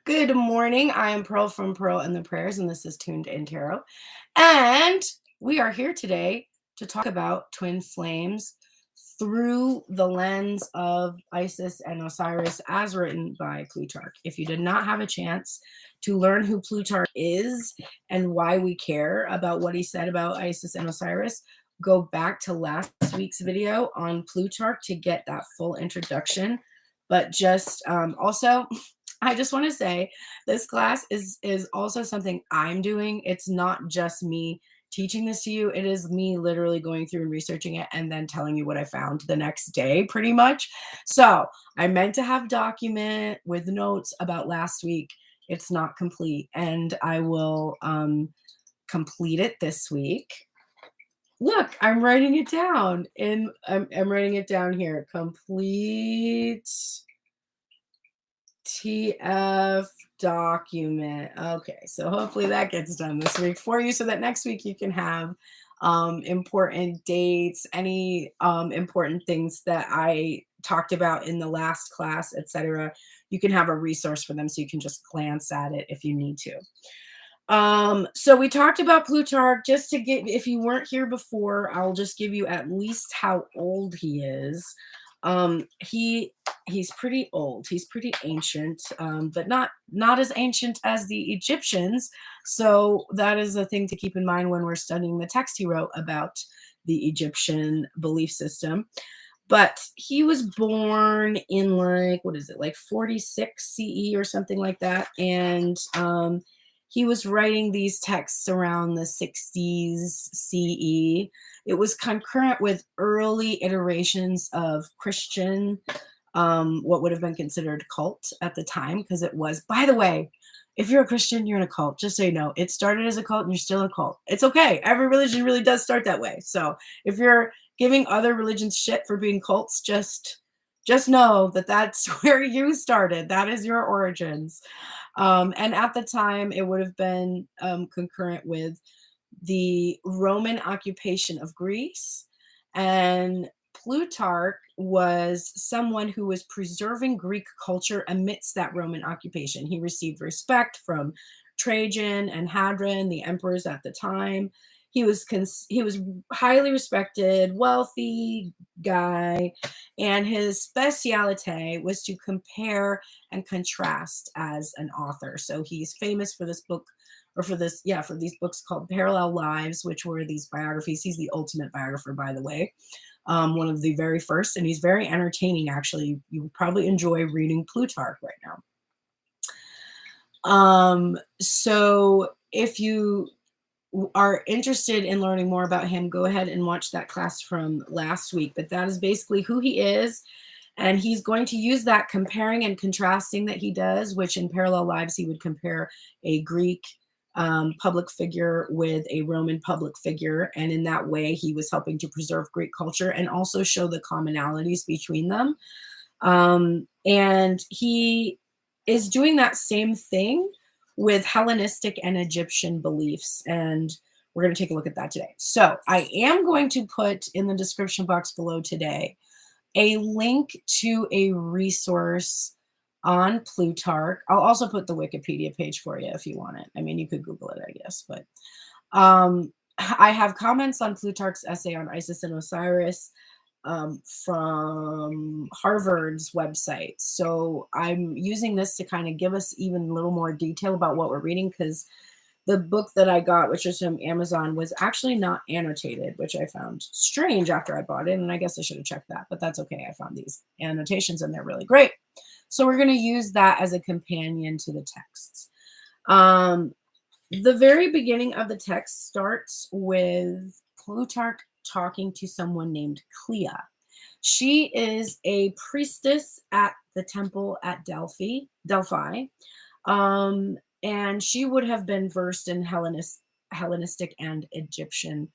Good morning. I am Pearl from Pearl and the Prayers, and this is Tuned in Tarot. And we are here today to talk about twin flames through the lens of Isis and Osiris as written by Plutarch. If you did not have a chance to learn who Plutarch is and why we care about what he said about Isis and Osiris, go back to last week's video on Plutarch to get that full introduction. But just also, I just want to say this class is also something I'm doing. It's not just me teaching this to you. It is me literally going through and researching it and then telling you what I found the next day, pretty much. So I meant to have document with notes about last week. It's not complete, and I will complete it this week. Look, I'm writing it down, and I'm writing it down here. Complete TF document. Okay, so hopefully that gets done this week for you so that next week you can have important dates, any important things that I talked about in the last class, etc. You can have a resource for them so you can just glance at it if you need to. So we talked about Plutarch. Just to get, if you weren't here before, I'll just give you at least how old he is. He's pretty old. He's pretty ancient, but not as ancient as the Egyptians. So that is a thing to keep in mind when we're studying the text he wrote about the Egyptian belief system. But he was born in like 46 CE or something like that, and he was writing these texts around the 60s CE. It was concurrent with early iterations of Christian, what would have been considered cult at the time, because it was, by the way, if you're a Christian, you're in a cult. Just so you know, it started as a cult and you're still in a cult. It's okay. Every religion really does start that way. So if you're giving other religions shit for being cults, just know that that's where you started. That is your origins. And at the time, it would have been concurrent with the Roman occupation of Greece. And Plutarch was someone who was preserving Greek culture amidst that Roman occupation. He received respect from Trajan and Hadrian, the emperors at the time. He was highly respected, wealthy guy, and his speciality was to compare and contrast as an author. So he's famous for this book, or for these books called Parallel Lives, which were these biographies. He's the ultimate biographer, by the way, one of the very first, and he's very entertaining, actually. You will probably enjoy reading Plutarch right now. So if you are interested in learning more about him, go ahead and watch that class from last week. But that is basically who he is. And he's going to use that comparing and contrasting that he does, which in Parallel Lives, he would compare a Greek public figure with a Roman public figure. And in that way, he was helping to preserve Greek culture and also show the commonalities between them. And he is doing that same thing with Hellenistic and Egyptian beliefs. And we're going to take a look at that today. So I am going to put in the description box below today a link to a resource on Plutarch. I'll also put the Wikipedia page for you if you want it. I mean, you could Google it, I guess. But I have comments on Plutarch's essay on Isis and Osiris from Harvard's website. So I'm using this to kind of give us even a little more detail about what we're reading, because the book that I got, which is from Amazon, was actually not annotated, which I found strange after I bought it. And I guess I should have checked that, but that's okay. I found these annotations and they're really great. So we're going to use that as a companion to the texts. The very beginning of the text starts with Plutarch talking to someone named Clea. She is a priestess at the temple at Delphi. And she would have been versed in Hellenistic and Egyptian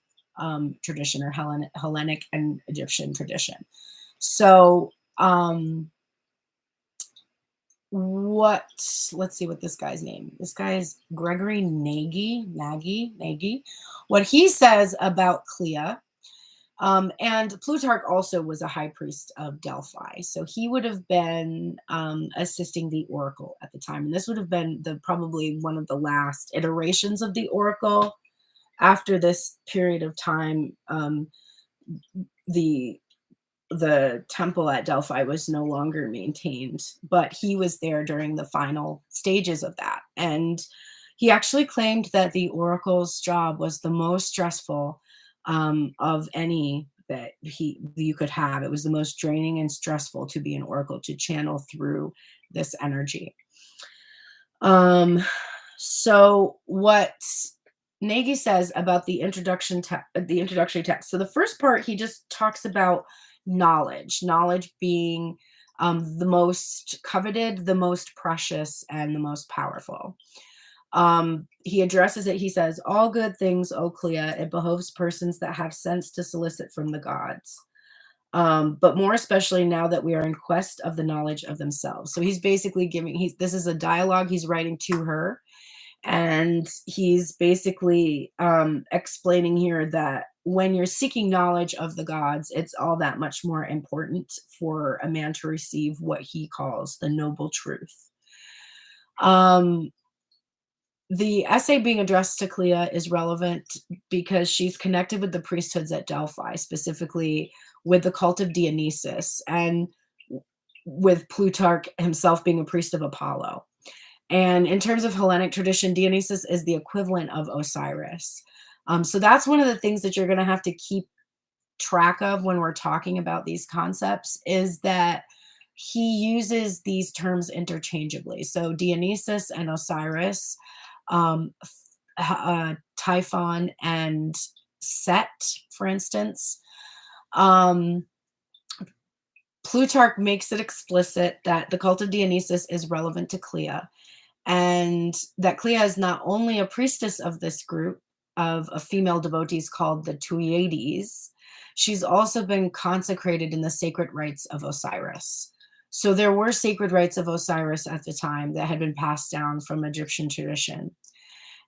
tradition, or Hellenic and Egyptian tradition. So let's see what this guy's name. This guy is Gregory Nagy. What he says about Clea And Plutarch also was a high priest of Delphi. So he would have been assisting the oracle at the time. And this would have been probably one of the last iterations of the oracle. After this period of time, the temple at Delphi was no longer maintained, but he was there during the final stages of that. And he actually claimed that the oracle's job was the most stressful of any that you could have. It was the most draining and stressful to be an oracle, to channel through this energy. So what Nagy says about the introductory text. So the first part, he just talks about knowledge being the most coveted, the most precious, and the most powerful. He addresses it. He says, all good things, O Clea, it behoves persons that have sense to solicit from the gods. But more especially now that we are in quest of the knowledge of themselves. So he's basically this is a dialogue he's writing to her. And he's basically explaining here that when you're seeking knowledge of the gods, it's all that much more important for a man to receive what he calls the noble truth. The essay being addressed to Clea is relevant because she's connected with the priesthoods at Delphi, specifically with the cult of Dionysus, and with Plutarch himself being a priest of Apollo. And in terms of Hellenic tradition, Dionysus is the equivalent of Osiris. So that's one of the things that you're going to have to keep track of when we're talking about these concepts, is that he uses these terms interchangeably. So Dionysus and Osiris, Typhon and Set, for instance. Plutarch makes it explicit that the cult of Dionysus is relevant to Clea, and that Clea is not only a priestess of this group of female devotees called the Tuiades, she's also been consecrated in the sacred rites of Osiris. So there were sacred rites of Osiris at the time that had been passed down from Egyptian tradition.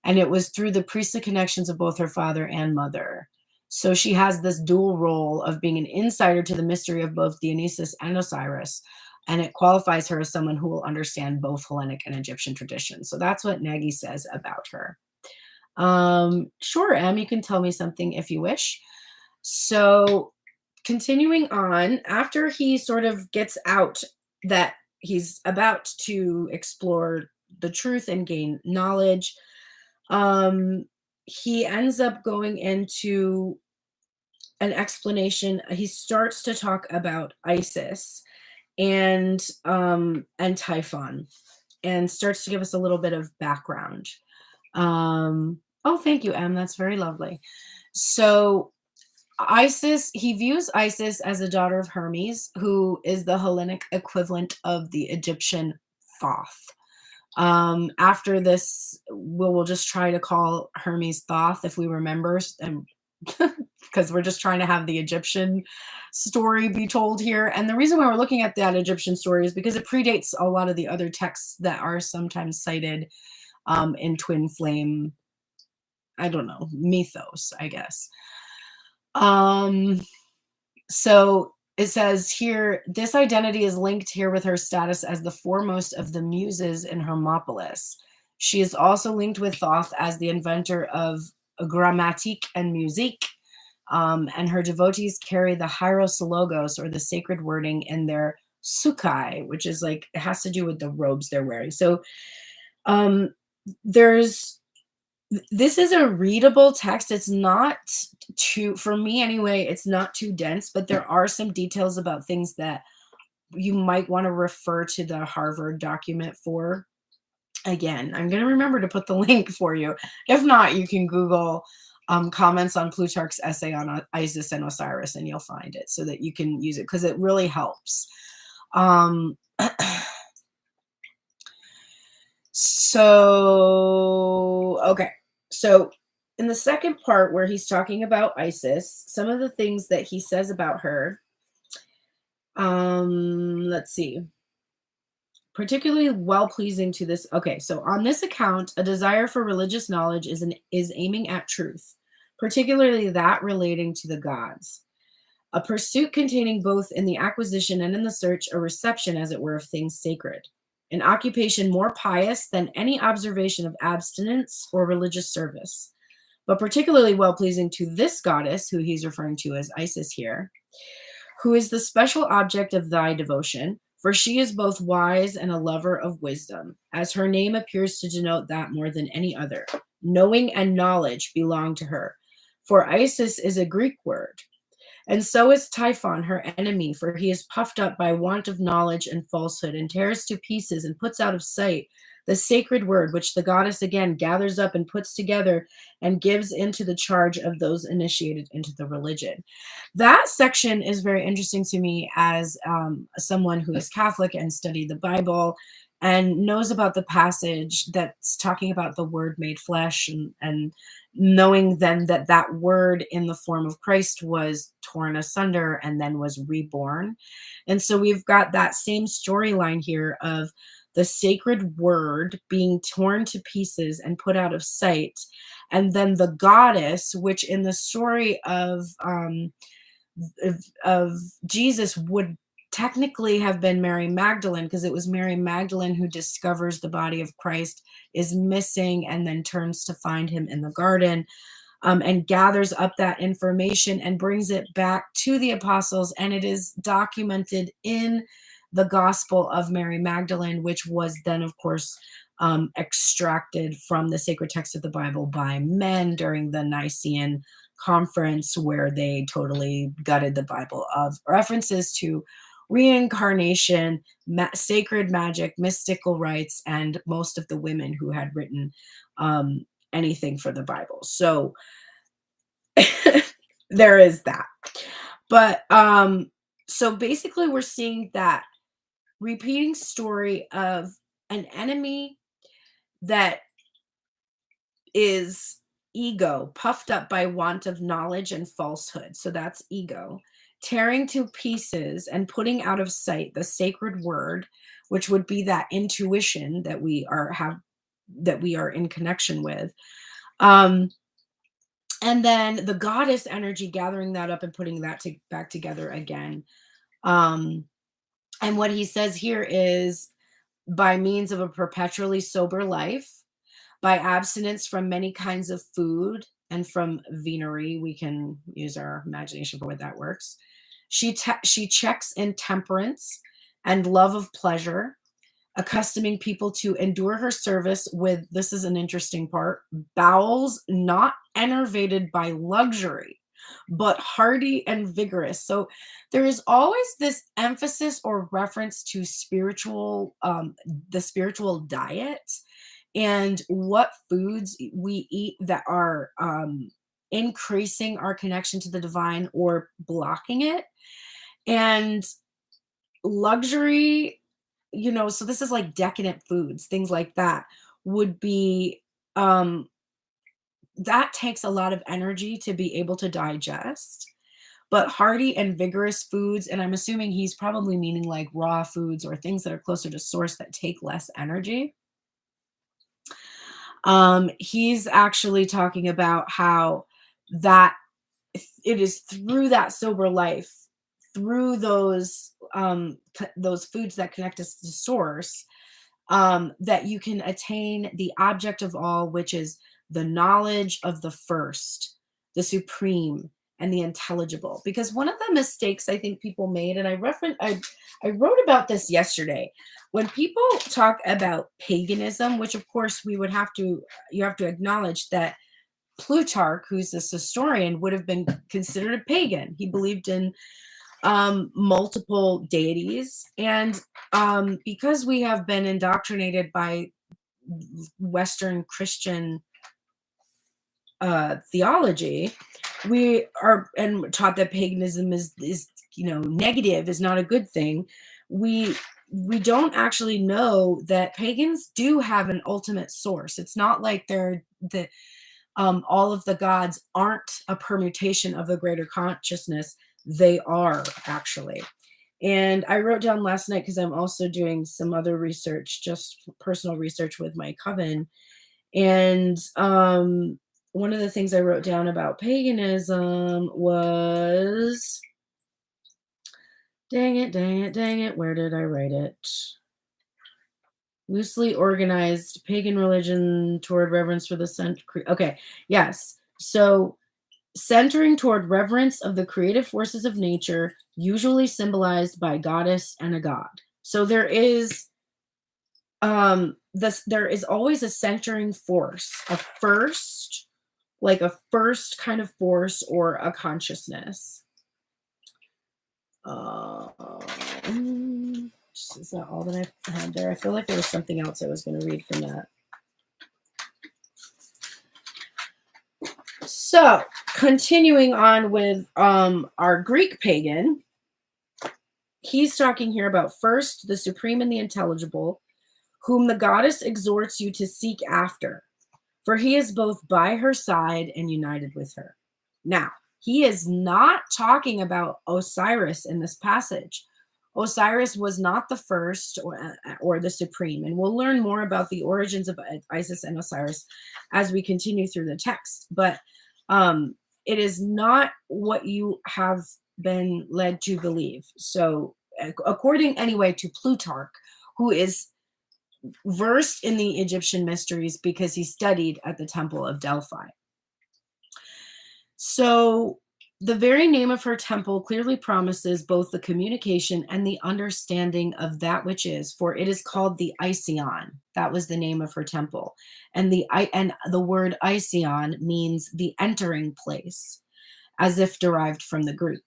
And it was through the priestly connections of both her father and mother. So she has this dual role of being an insider to the mystery of both Dionysus and Osiris, and it qualifies her as someone who will understand both Hellenic and Egyptian traditions. So that's what Nagy says about her. Sure, Em, you can tell me something if you wish. So continuing on, after he sort of gets out that he's about to explore the truth and gain knowledge, he ends up going into an explanation. He starts to talk about Isis and Typhon, and starts to give us a little bit of background. Oh, thank you, Em. That's very lovely. So Isis, he views Isis as a daughter of Hermes, who is the Hellenic equivalent of the Egyptian Thoth. After this, we'll just try to call Hermes Thoth if we remember, and because we're just trying to have the Egyptian story be told here. And the reason why we're looking at that Egyptian story is because it predates a lot of the other texts that are sometimes cited in twin flame, I don't know, mythos, I guess. So it says here, this identity is linked here with her status as the foremost of the muses in Hermopolis. She is also linked with Thoth as the inventor of grammatique and musique, and her devotees carry the hierosologos, or the sacred wording, in their sukai, which is like, it has to do with the robes they're wearing. So this is a readable text. It's not too, for me anyway, it's not too dense, but there are some details about things that you might want to refer to the Harvard document for. Again, I'm going to remember to put the link for you. If not, you can Google comments on Plutarch's essay on Isis and Osiris, and you'll find it so that you can use it, because it really helps. Okay. So in the second part, where he's talking about Isis, some of the things that he says about her, let's see. Particularly well-pleasing to this. Okay, so on this account, a desire for religious knowledge is aiming at truth, particularly that relating to the gods. a pursuit containing both in the acquisition and in the search a reception, as it were, of things sacred, an occupation more pious than any observation of abstinence or religious service, but particularly well pleasing to this goddess, who he's referring to as Isis here, who is the special object of thy devotion, for she is both wise and a lover of wisdom, as her name appears to denote that more than any other. Knowing and knowledge belong to her, for Isis is a Greek word. And so is Typhon, her enemy, for he is puffed up by want of knowledge and falsehood, and tears to pieces and puts out of sight the sacred word, which the goddess again gathers up and puts together and gives into the charge of those initiated into the religion. That section is very interesting to me as someone who is Catholic and studied the Bible and knows about the passage that's talking about the word made flesh, and knowing then that that word in the form of Christ was torn asunder and then was reborn. And so we've got that same storyline here of the sacred word being torn to pieces and put out of sight. And then the goddess, which in the story of Jesus would technically have been Mary Magdalene, because it was Mary Magdalene who discovers the body of Christ is missing and then turns to find him in the garden, and gathers up that information and brings it back to the apostles. And it is documented in the Gospel of Mary Magdalene, which was then, of course, extracted from the sacred text of the Bible by men during the Nicene conference, where they totally gutted the Bible of references to reincarnation, sacred magic, mystical rites, and most of the women who had written anything for the Bible. So there is that. But so basically we're seeing that repeating story of an enemy that is ego, puffed up by want of knowledge and falsehood. So that's ego, tearing to pieces and putting out of sight the sacred word, which would be that intuition that we are in connection with. And then the goddess energy gathering that up and putting that back together again. And what he says here is by means of a perpetually sober life, by abstinence from many kinds of food and from venery. We can use our imagination for what that works. She checks intemperance and love of pleasure, accustoming people to endure her service with, this is an interesting part, bowels not enervated by luxury, but hearty and vigorous. So there is always this emphasis or reference to spiritual, the spiritual diet, and what foods we eat that are increasing our connection to the divine or blocking it. And luxury, so this is like decadent foods, things like that would be, that takes a lot of energy to be able to digest. But hearty and vigorous foods, and I'm assuming he's probably meaning like raw foods or things that are closer to source that take less energy. He's actually talking about how that it is through that sober life, through those foods that connect us to source, that you can attain the object of all, which is the knowledge of the first, the supreme, and the intelligible. Because one of the mistakes I think people made, and I wrote about this yesterday, when people talk about paganism, which of course you have to acknowledge that Plutarch, who's this historian, would have been considered a pagan. He believed in multiple deities, and because we have been indoctrinated by Western Christian theology, we are and taught that paganism is negative, is not a good thing. We don't actually know that pagans do have an ultimate source. It's not like all of the gods aren't a permutation of the greater consciousness. They are actually. And I wrote down last night, because I'm also doing some other research, just personal research with my coven. And one of the things I wrote down about paganism was Dang it, dang it, dang it. Where did I write it? Loosely organized pagan religion toward reverence for the okay, yes. So centering toward reverence of the creative forces of nature, usually symbolized by goddess and a god. So there is always a centering force, a first, like a first kind of force or a consciousness. Is that all that I had there? I feel like there was something else I was going to read from that. So, continuing on with our Greek pagan, he's talking here about first, the supreme and the intelligible, whom the goddess exhorts you to seek after, for he is both by her side and united with her. Now, he is not talking about Osiris in this passage. Osiris was not the first or the supreme, and we'll learn more about the origins of Isis and Osiris as we continue through the text. But it is not what you have been led to believe. So, according anyway to Plutarch, who is versed in the Egyptian mysteries because he studied at the Temple of Delphi. So the very name of her temple clearly promises both the communication and the understanding of that which is, for it is called the Ision. That was the name of her temple. And the word Ision means the entering place, as if derived from the Greek.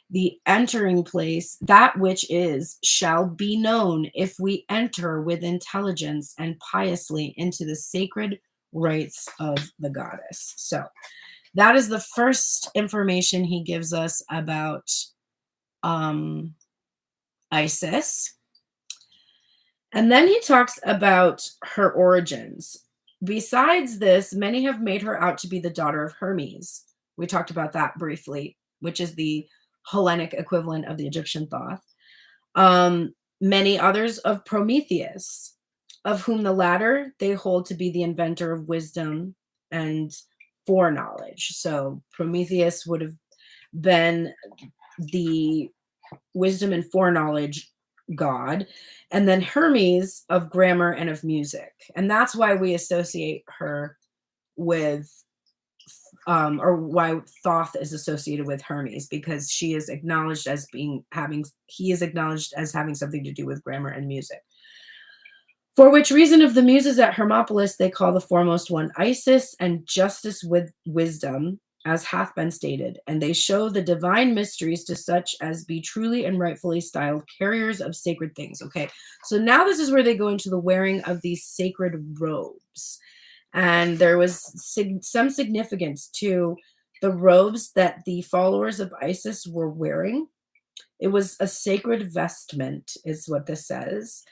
The entering place, that which is, shall be known if we enter with intelligence and piously into the sacred rites of the goddess. So that is the first information he gives us about Isis. And then he talks about her origins. Besides this, many have made her out to be the daughter of Hermes. We talked about that briefly, which is the Hellenic equivalent of the Egyptian Thoth. Many others of Prometheus, of whom the latter they hold to be the inventor of wisdom and foreknowledge. So Prometheus would have been the wisdom and foreknowledge god, and then Hermes of grammar and of music. And that's why we associate her with or why Thoth is associated with Hermes, because she is acknowledged as he is acknowledged as having something to do with grammar and music. For which reason of the muses at Hermopolis they call the foremost one Isis, and justice with wisdom, as hath been stated, and they show the divine mysteries to such as be truly and rightfully styled carriers of sacred things. Okay, so now this is where they go into the wearing of these sacred robes. And there was some significance to the robes that the followers of Isis were wearing. It was a sacred vestment, is what this says.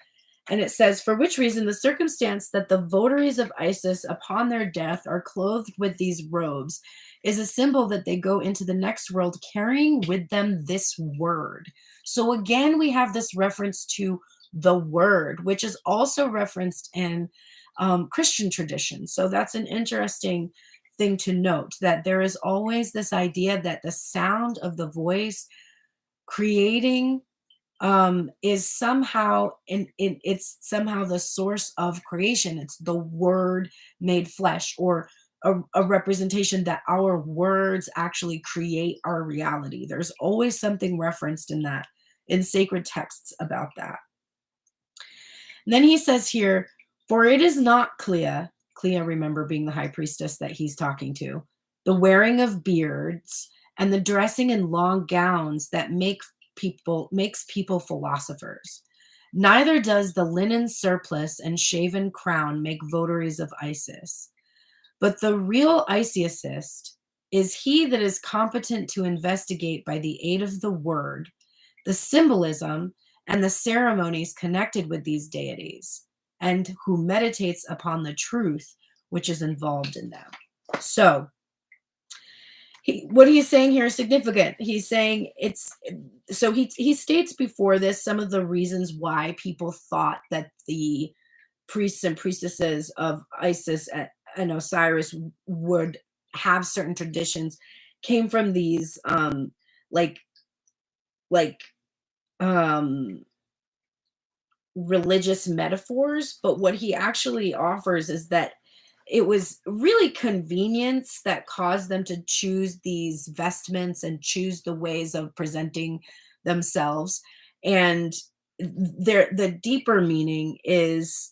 And it says, for which reason the circumstance that the votaries of Isis upon their death are clothed with these robes is a symbol that they go into the next world carrying with them this word. So again, we have this reference to the word, which is also referenced in Christian tradition. So that's an interesting thing to note, that there is always this idea that the sound of the voice creating is somehow it's somehow the source of creation. It's the word made flesh, or a representation that our words actually create our reality. There's always something referenced in sacred texts about that. And then he says here, for it is not Clea, remember, being the high priestess that he's talking to, the wearing of beards and the dressing in long gowns that makes people philosophers. Neither does the linen surplice and shaven crown make votaries of Isis. But the real Isisist is he that is competent to investigate by the aid of the word, the symbolism and the ceremonies connected with these deities, and who meditates upon the truth which is involved in them. So what he's saying here is significant. He's saying he states before this some of the reasons why people thought that the priests and priestesses of Isis and Osiris would have certain traditions came from these like um, religious metaphors, but what he actually offers is that it was really convenience that caused them to choose these vestments and choose the ways of presenting themselves. And the deeper meaning is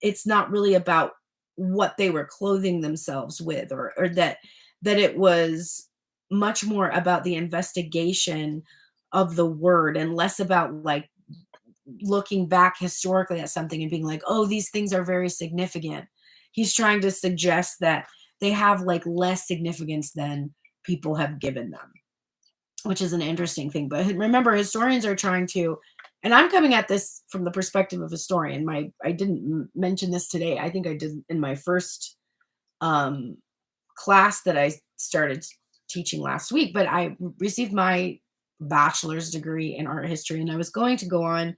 it's not really about what they were clothing themselves with, or that it was much more about the investigation of the word and less about like looking back historically at something and being like, oh, these things are very significant. He's trying to suggest that they have like less significance than people have given them, which is an interesting thing. But remember, historians are trying to, and I'm coming at this from the perspective of historian. I didn't mention this today. I think I did in my first um, class that I started teaching last week, but I received my bachelor's degree in art history, and I was going to go on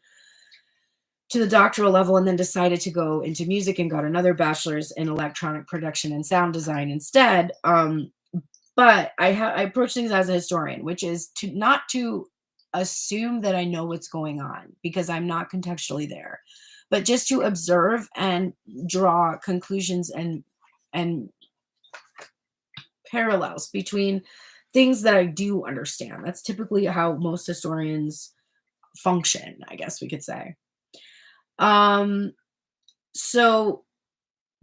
to the doctoral level and then decided to go into music and got another bachelor's in electronic production and sound design instead. But I approach things as a historian, which is to not to assume that I know what's going on because I'm not contextually there, but just to observe and draw conclusions and parallels between things that I do understand. That's typically how most historians function, I guess we could say. Um, so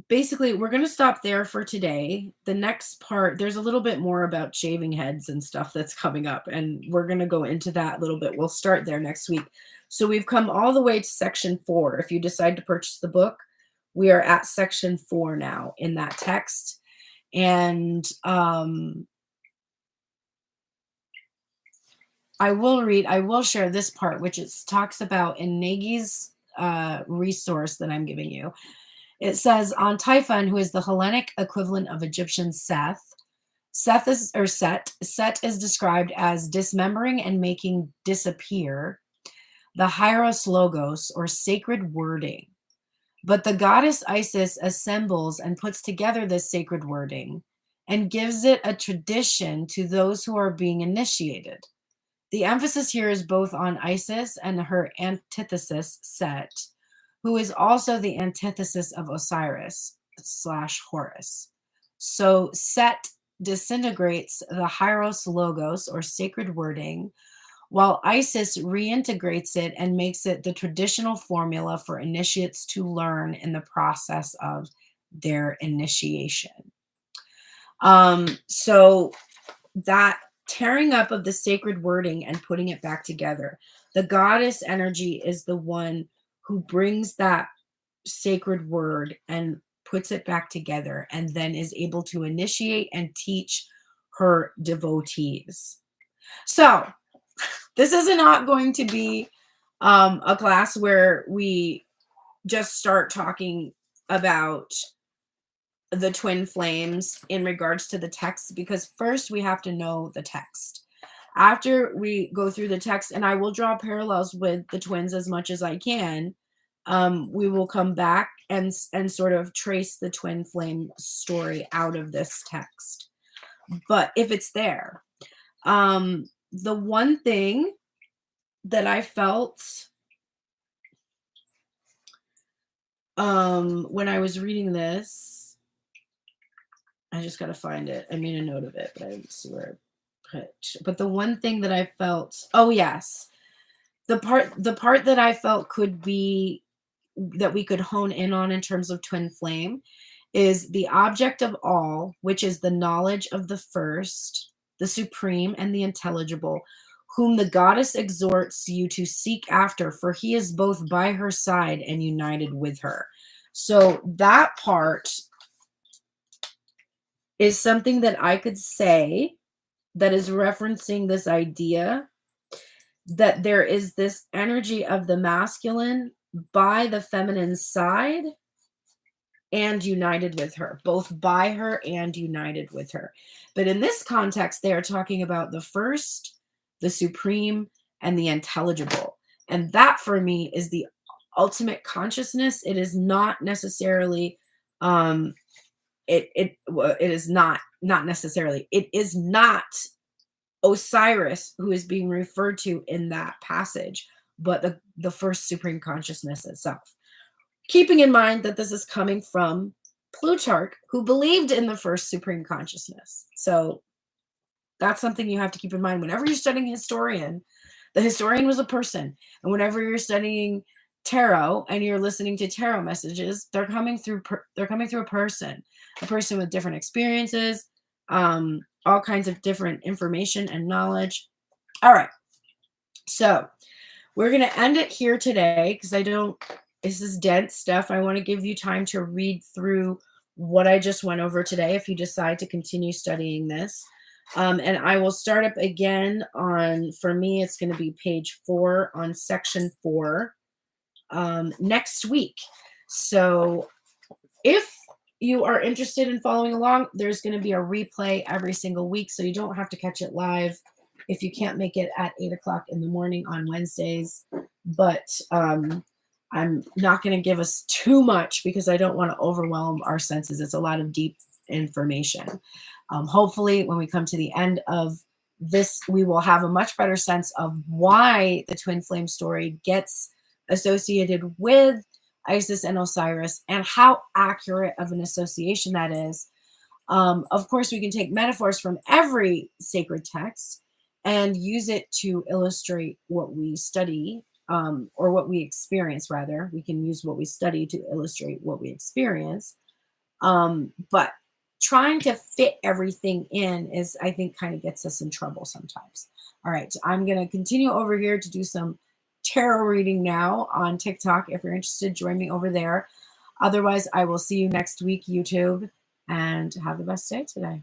basically, we're going to stop there for today. The next part, there's a little bit more about shaving heads and stuff that's coming up, and we're going to go into that a little bit. We'll start there next week. So we've come all the way to section 4. If you decide to purchase the book, we are at section 4 now in that text. And I will share this part, which talks about in Nagi's resource that I'm giving you. It says on Typhon, who is the Hellenic equivalent of Egyptian Seth. Set is described as dismembering and making disappear the hieros logos, or sacred wording. But the goddess Isis assembles and puts together this sacred wording and gives it a tradition to those who are being initiated. The emphasis here is both on Isis and her antithesis Set, who is also the antithesis of Osiris / Horus. So Set disintegrates the hieros logos, or sacred wording, while Isis reintegrates it and makes it the traditional formula for initiates to learn in the process of their initiation. So that tearing up of the sacred wording and putting it back together, the goddess energy is the one who brings that sacred word and puts it back together and then is able to initiate and teach her devotees. So this is not going to be a class where we just start talking about the twin flames in regards to the text, because first we have to know the text. After we go through the text, and I will draw parallels with the twins as much as I can, we will come back and sort of trace the twin flame story out of this text. But if it's there, the one thing that I felt when I was reading this, I just got to find it. I made a note of it, but I didn't see where I put. But the one thing that I felt, oh yes, the part that I felt could be that we could hone in on in terms of twin flame is the object of all, which is the knowledge of the first, the supreme, and the intelligible, whom the goddess exhorts you to seek after, for he is both by her side and united with her. So that part is something that I could say that is referencing this idea that there is this energy of the masculine by the feminine side and united with her, both by her and united with her. But in this context, they are talking about the first, the supreme, and the intelligible. And that for me is the ultimate consciousness. It is not necessarily it is not necessarily, it is not Osiris who is being referred to in that passage, but the first supreme consciousness itself. Keeping in mind that this is coming from Plutarch, who believed in the first supreme consciousness. So that's something you have to keep in mind whenever you're studying historian. The historian was a person, and whenever you're studying tarot and you're listening to tarot messages, they're coming through a person with different experiences, all kinds of different information and knowledge. All right, so we're going to end it here today because this is dense stuff. I want to give you time to read through what I just went over today if you decide to continue studying this. And I will start up again for me, it's going to be page 4 on section 4 next week. So if you are interested in following along, there's going to be a replay every single week, so you don't have to catch it live if you can't make it at 8 o'clock in the morning on Wednesdays. But I'm not going to give us too much because I don't want to overwhelm our senses. It's a lot of deep information. Hopefully, when we come to the end of this, we will have a much better sense of why the twin flame story gets associated with Isis and Osiris and how accurate of an association that is. Of course, we can take metaphors from every sacred text and use it to illustrate what we study, or what we experience, rather. We can use what we study to illustrate what we experience. But trying to fit everything in is, I think, kind of gets us in trouble sometimes. All right, I'm going to continue over here to do some tarot reading now on TikTok. If you're interested, join me over there. Otherwise, I will see you next week, YouTube, and have the best day today.